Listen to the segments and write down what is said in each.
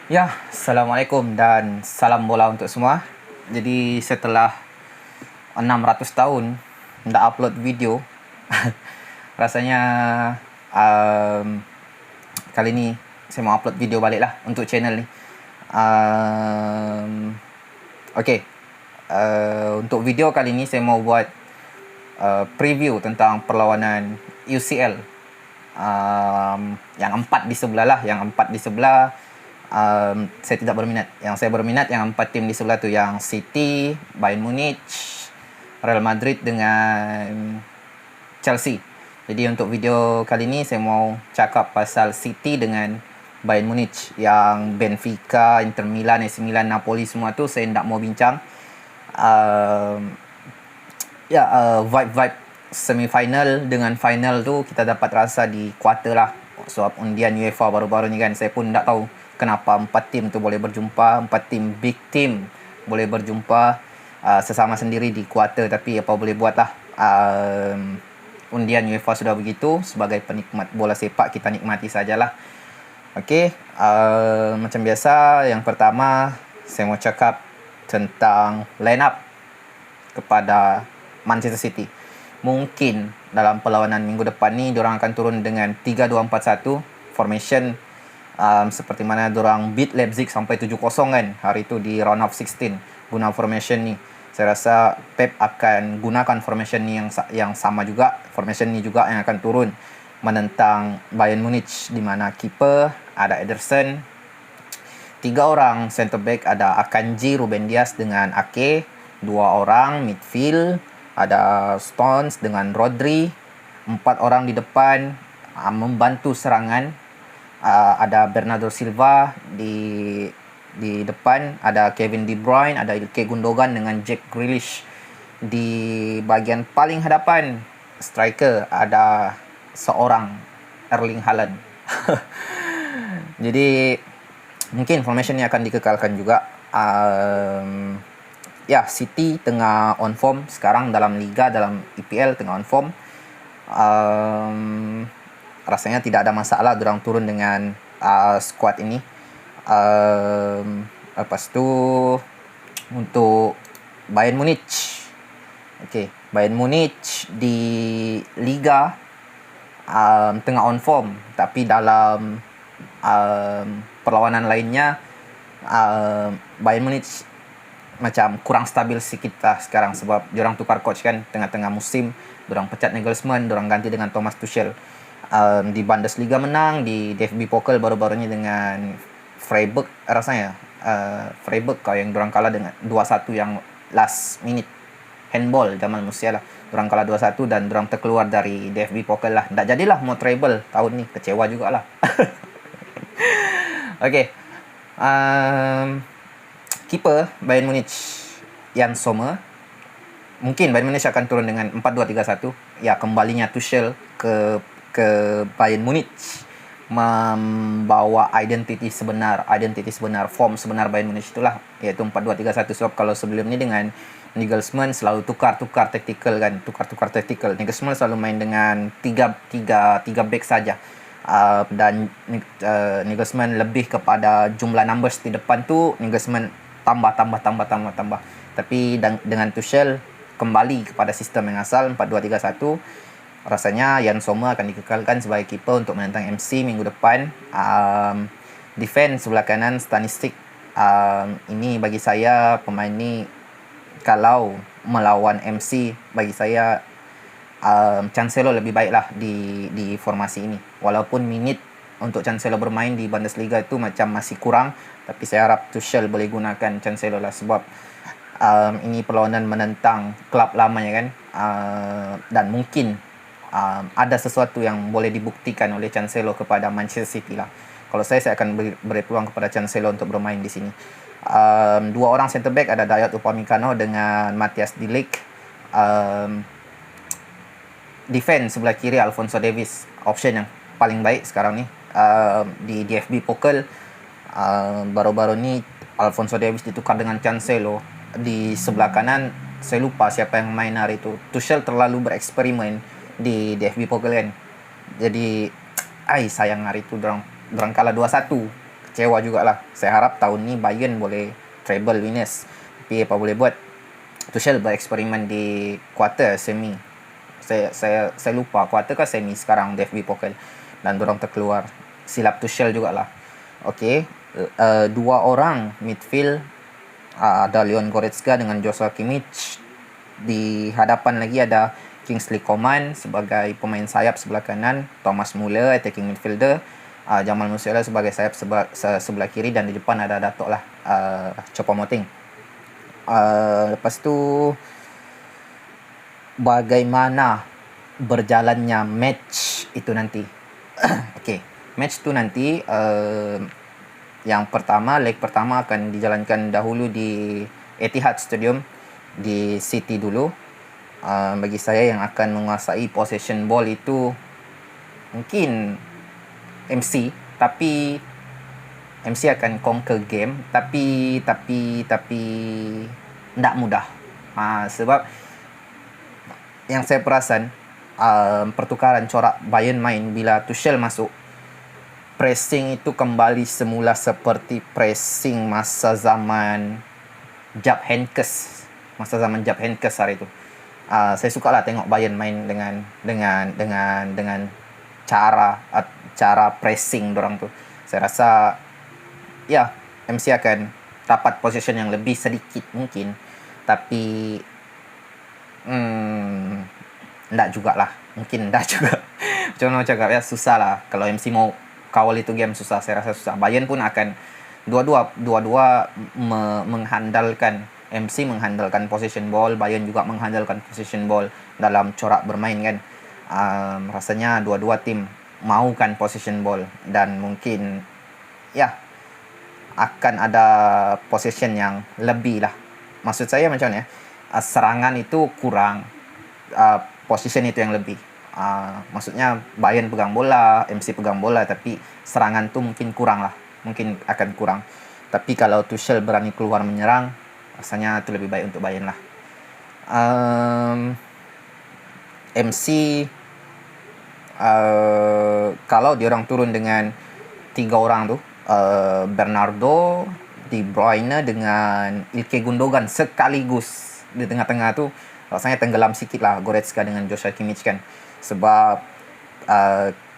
Ya, Assalamualaikum dan salam bola untuk semua. Jadi setelah 600 tahun tidak upload video, rasanya um, kali ini saya mau upload video balik lah untuk channel ni. Um, okay, untuk video kali ini saya mau buat preview tentang perlawanan UCL yang 4 di sebelah lah, yang 4 di sebelah. Saya tidak berminat. Yang saya berminat yang 4 tim di sebelah tu, yang City, Bayern Munich, Real Madrid dengan Chelsea. Jadi untuk video kali ni saya mau cakap pasal City dengan Bayern Munich. Yang Benfica, Inter Milan, AC Milan, Napoli semua tu saya tak mau bincang. Vibe-vibe semifinal dengan final tu kita dapat rasa di quarter lah. Sebab undian UEFA baru-baru ni kan, saya pun tak tahu kenapa 4 tim tu boleh berjumpa, 4 tim big team boleh berjumpa sesama sendiri di quarter. Tapi apa boleh buat lah, undian UEFA sudah begitu. Sebagai penikmat bola sepak, kita nikmati sajalah. Okey, macam biasa, yang pertama saya mau cakap tentang line up kepada Manchester City. Mungkin dalam perlawanan minggu depan ni diorang akan turun dengan 3-2-4-1 formation, seperti mana diorang beat Leipzig sampai 7-0 kan hari tu di round of 16 guna formation ni. Saya rasa Pep akan gunakan formation ni yang sama juga. Formation ni juga yang akan turun menentang Bayern Munich, di mana keeper ada Ederson, 3 orang center back ada Akanji, Ruben Dias dengan Ake, 2 orang midfield ada Stones dengan Rodri, 4 orang di depan membantu serangan, ada Bernardo Silva di depan, ada Kevin De Bruyne, ada Ilkay Gundogan dengan Jack Grealish. Di bahagian paling hadapan striker ada seorang Erling Haaland. Jadi mungkin formation ni akan dikekalkan juga. City tengah on form sekarang dalam Liga, dalam EPL tengah on form. Rasanya tidak ada masalah diorang turun dengan squad ini. Lepas tu untuk Bayern Munich. Okay, Bayern Munich di Liga tengah on form, tapi dalam perlawanan lainnya Bayern Munich macam kurang stabil sikit lah sekarang, sebab diorang tukar coach kan tengah-tengah musim. Diorang pecat Nagelsmann, diorang ganti dengan Thomas Tuchel. Di Bundesliga menang, di DFB Pokal baru-baru ni dengan Freiburg rasanya. Freiburg yang diorang kalah dengan 2-1 yang last minute handball Jamal Musiala. Diorang kalah 2-1 dan diorang terkeluar dari DFB Pokal lah. Tak jadilah mau treble tahun ni, kecewa jugalah. Okay, keeper Bayern Munich Jan Sommer. Mungkin Bayern Munich akan turun dengan 4-2-3-1. Ya, kembalinya Tuchel ke Bayern Munich membawa identiti sebenar, form sebenar Bayern Munich itulah, iaitu 4-2-3-1. Sebab kalau sebelum ni dengan Nagelsmann selalu tukar tactical kan, Nagelsmann selalu main dengan 3 back saja. Dan Nagelsmann lebih kepada jumlah numbers di depan tu. Nagelsmann tambah. Tapi dengan Tuchel kembali kepada sistem yang asal 4-2-3-1. Rasanya Jan Sommer akan dikekalkan sebagai keeper untuk menentang MC minggu depan. Defense sebelah kanan Stanisic, ini bagi saya pemain ni kalau melawan MC, bagi saya Cancelo lebih baiklah di formasi ini. Walaupun minit untuk Cancelo bermain di Bundesliga itu macam masih kurang, tapi saya harap Tuchel boleh gunakan Cancelo lah, sebab ini perlawanan menentang klub lamanya kan. Dan mungkin ada sesuatu yang boleh dibuktikan oleh Cancelo kepada Manchester City lah. Kalau saya akan beri peluang kepada Cancelo untuk bermain di sini. 2 orang center back ada Dayot Upamecano dengan Matthias de Ligt. Defense sebelah kiri Alphonso Davies, option yang paling baik sekarang ni. Di DFB Pokal baru-baru ni Alphonso Davies ditukar dengan Cancelo. Di sebelah kanan saya lupa siapa yang main hari itu. Tuchel terlalu bereksperimen di DFB Pokal kan. Jadi sayang hari itu dorang kalah 2-1. kecewa jugalah. Saya harap tahun ni Bayern boleh treble winners. Tapi apa boleh buat, Tuchel bereksperimen di quarter semi. Saya lupa quarter ke semi sekarang DFB Pokal, dan dorang terkeluar. Silap Tuchel jugalah. Okey, dua orang midfield, ada Leon Goretzka dengan Joshua Kimmich. Di hadapan lagi ada Kingsley Coman sebagai pemain sayap sebelah kanan, Thomas Muller attacking midfielder, Jamal Musiala sebagai sayap sebelah kiri, dan di depan ada Datuk lah, Choupo-Moting. Lepas tu bagaimana berjalannya match itu nanti. Okey, match tu nanti yang pertama, leg pertama akan dijalankan dahulu di Etihad Stadium di City dulu. Bagi saya yang akan menguasai possession ball itu mungkin MC, tapi MC akan conquer game, tapi tidak mudah. Sebab yang saya perasan, pertukaran corak Bayern main bila Tuchel masuk, pressing itu kembali semula seperti pressing masa zaman Jupp Heynckes hari itu. Saya sukalah tengok Bayern main dengan cara pressing dorang tu. Saya rasa ya MC akan dapat possession yang lebih sedikit mungkin, tapi enggak jugalah, mungkin enggak juga. Macam mana cakap ya, susah lah kalau MC mau kawal itu game, susah. Saya rasa susah. Bayern pun akan dua-dua menghandalkan, MC menghandalkan possession ball, Bayern juga menghandalkan possession ball dalam corak bermain kan. Rasanya dua-dua tim maukan possession ball, dan mungkin ya akan ada possession yang lebih lah. Maksud saya macam ni, serangan itu kurang, possession itu yang lebih. Maksudnya Bayern pegang bola, MC pegang bola, tapi serangan tu mungkin kurang lah, mungkin akan kurang. Tapi kalau Tuchel berani keluar menyerang, rasanya itu lebih baik untuk Bayern lah. MC kalau diorang turun dengan 3 orang tu, Bernardo, De Bruyne dengan Ilkay Gundogan sekaligus di tengah-tengah tu, rasanya tenggelam sikit lah Goretzka dengan Joshua Kimmich kan. Sebab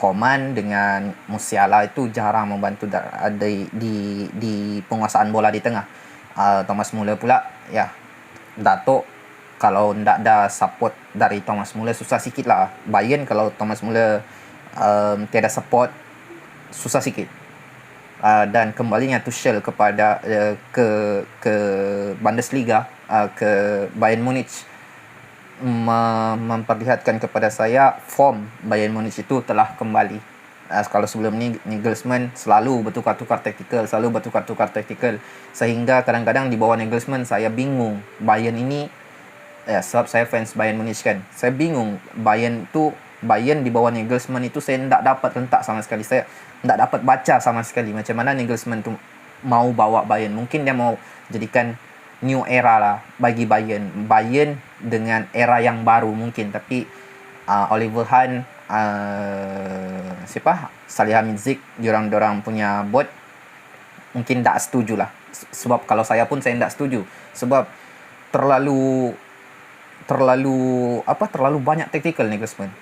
Coman dengan Musiala itu jarang membantu di penguasaan bola di tengah. Thomas Muller pula, ya Datuk, kalau ndak ada support dari Thomas Muller susah sikit lah. Bayern kalau Thomas Muller tiada support, susah sikit. Dan kembalinya Tuchel kepada ke Bundesliga, ke Bayern Munich, memperlihatkan kepada saya form Bayern Munich itu telah kembali. Kalau sebelum ni Nagelsmann selalu bertukar-tukar taktikal, sehingga kadang-kadang di bawah Nagelsmann saya bingung Bayern ini, sebab saya fans Bayern Munich kan, saya bingung Bayern di bawah Nagelsmann itu saya tidak dapat rentak sama sekali, saya tidak dapat baca sama sekali macam mana Nagelsmann tu mau bawa Bayern. Mungkin dia mau jadikan new era lah bagi Bayern dengan era yang baru mungkin, tapi Oliver Kahn, Salihamidzic, diorang punya board mungkin tak setuju lah. Sebab kalau saya pun saya tak setuju, sebab terlalu banyak tactical Nagelsmann,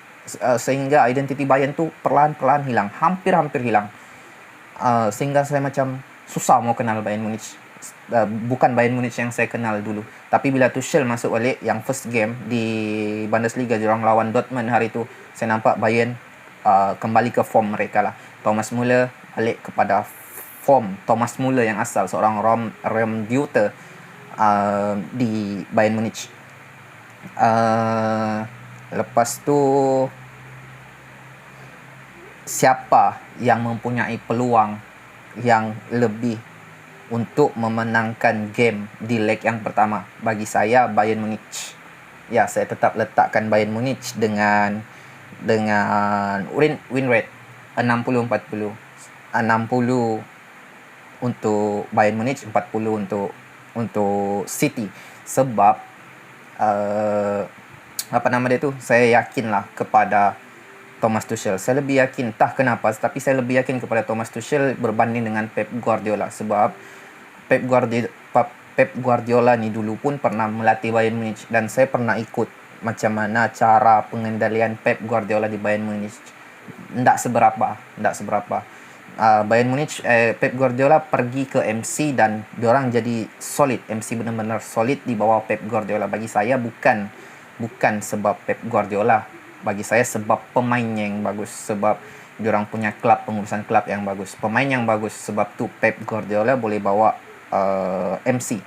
sehingga identiti Bayern tu perlahan-perlahan hilang, hampir hilang. Sehingga saya macam susah mau kenal Bayern Munich. Bukan Bayern Munich yang saya kenal dulu, tapi bila Tuchel masuk balik yang first game di Bundesliga diorang lawan Dortmund hari tu, saya nampak Bayern kembali ke form mereka lah. Thomas Muller balik kepada form Thomas Muller yang asal, seorang Raumdeuter di Bayern Munich. Lepas tu siapa yang mempunyai peluang yang lebih untuk memenangkan game di leg yang pertama? Bagi saya Bayern Munich. Ya, saya tetap letakkan Bayern Munich dengan win rate 60-40. 60 untuk Bayern Munich, 40 untuk City. Sebab saya yakinlah kepada Thomas Tuchel. Saya lebih yakin, entah kenapa, tapi saya lebih yakin kepada Thomas Tuchel berbanding dengan Pep Guardiola. Sebab Pep Guardiola ni dulu pun pernah melatih Bayern Munich, dan saya pernah ikut macam mana cara pengendalian Pep Guardiola di Bayern Munich. Tidak seberapa. Bayern Munich, Pep Guardiola pergi ke MC dan diorang jadi solid. MC benar-benar solid di bawah Pep Guardiola. Bagi saya bukan sebab Pep Guardiola. Bagi saya sebab pemainnya yang bagus, sebab diorang punya pengurusan klub yang bagus, pemain yang bagus. Sebab tu Pep Guardiola boleh bawa MC.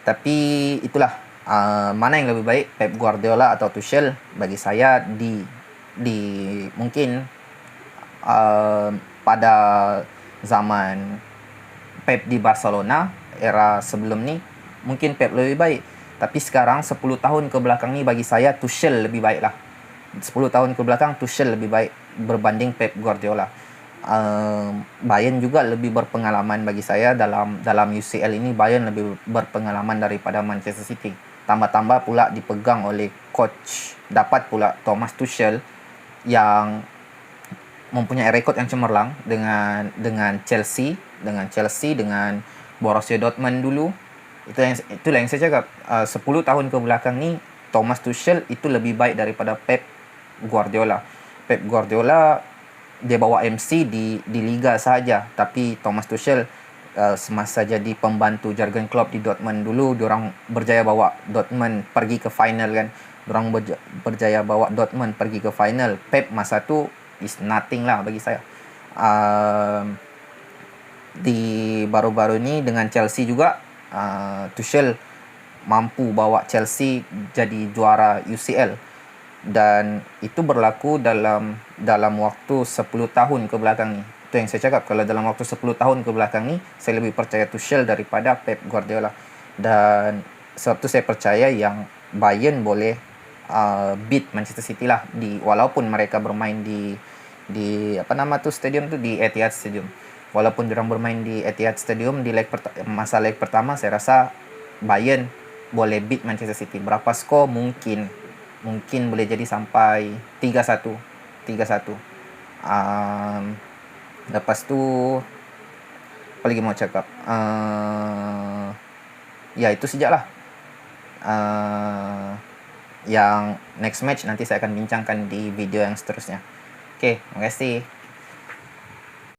Tapi itulah, mana yang lebih baik, Pep Guardiola atau Tuchel? Bagi saya mungkin pada zaman Pep di Barcelona, era sebelum ni, mungkin Pep lebih baik. Tapi sekarang 10 tahun ke belakang ni, bagi saya Tuchel lebih baik lah. 10 tahun ke belakang Tuchel lebih baik berbanding Pep Guardiola. Bayern juga lebih berpengalaman bagi saya dalam UCL ini. Bayern lebih berpengalaman daripada Manchester City. Tambah-tambah pula dipegang oleh coach, dapat pula Thomas Tuchel yang mempunyai rekod yang cemerlang dengan Chelsea, dengan Borussia Dortmund dulu. Itulah yang saya cakap. 10 tahun ke belakang ni Thomas Tuchel itu lebih baik daripada Pep Guardiola. Pep Guardiola dia bawa MC di liga saja, tapi Thomas Tuchel semasa jadi pembantu Jurgen Klopp di Dortmund dulu, diorang berjaya bawa Dortmund pergi ke final kan. Diorang berjaya bawa Dortmund pergi ke final. Pep masa tu is nothing lah bagi saya. Di baru-baru ni dengan Chelsea juga, Tuchel mampu bawa Chelsea jadi juara UCL, dan itu berlaku dalam waktu 10 tahun ke belakang ni. Itu yang saya cakap, kalau dalam waktu 10 tahun ke belakang ni, saya lebih percaya Tuchel daripada Pep Guardiola. Dan sebab tu saya percaya yang Bayern boleh beat Manchester City lah, walaupun mereka bermain di stadium tu, di Etihad Stadium. Walaupun diorang bermain di Etihad Stadium di leg pertama, saya rasa Bayern boleh beat Manchester City. Berapa skor? Mungkin boleh jadi sampai 3-1. Lepas tu apa lagi mau cakap? Ya itu sajalah. Yang next match nanti saya akan bincangkan di video yang seterusnya. Oke, terima kasih.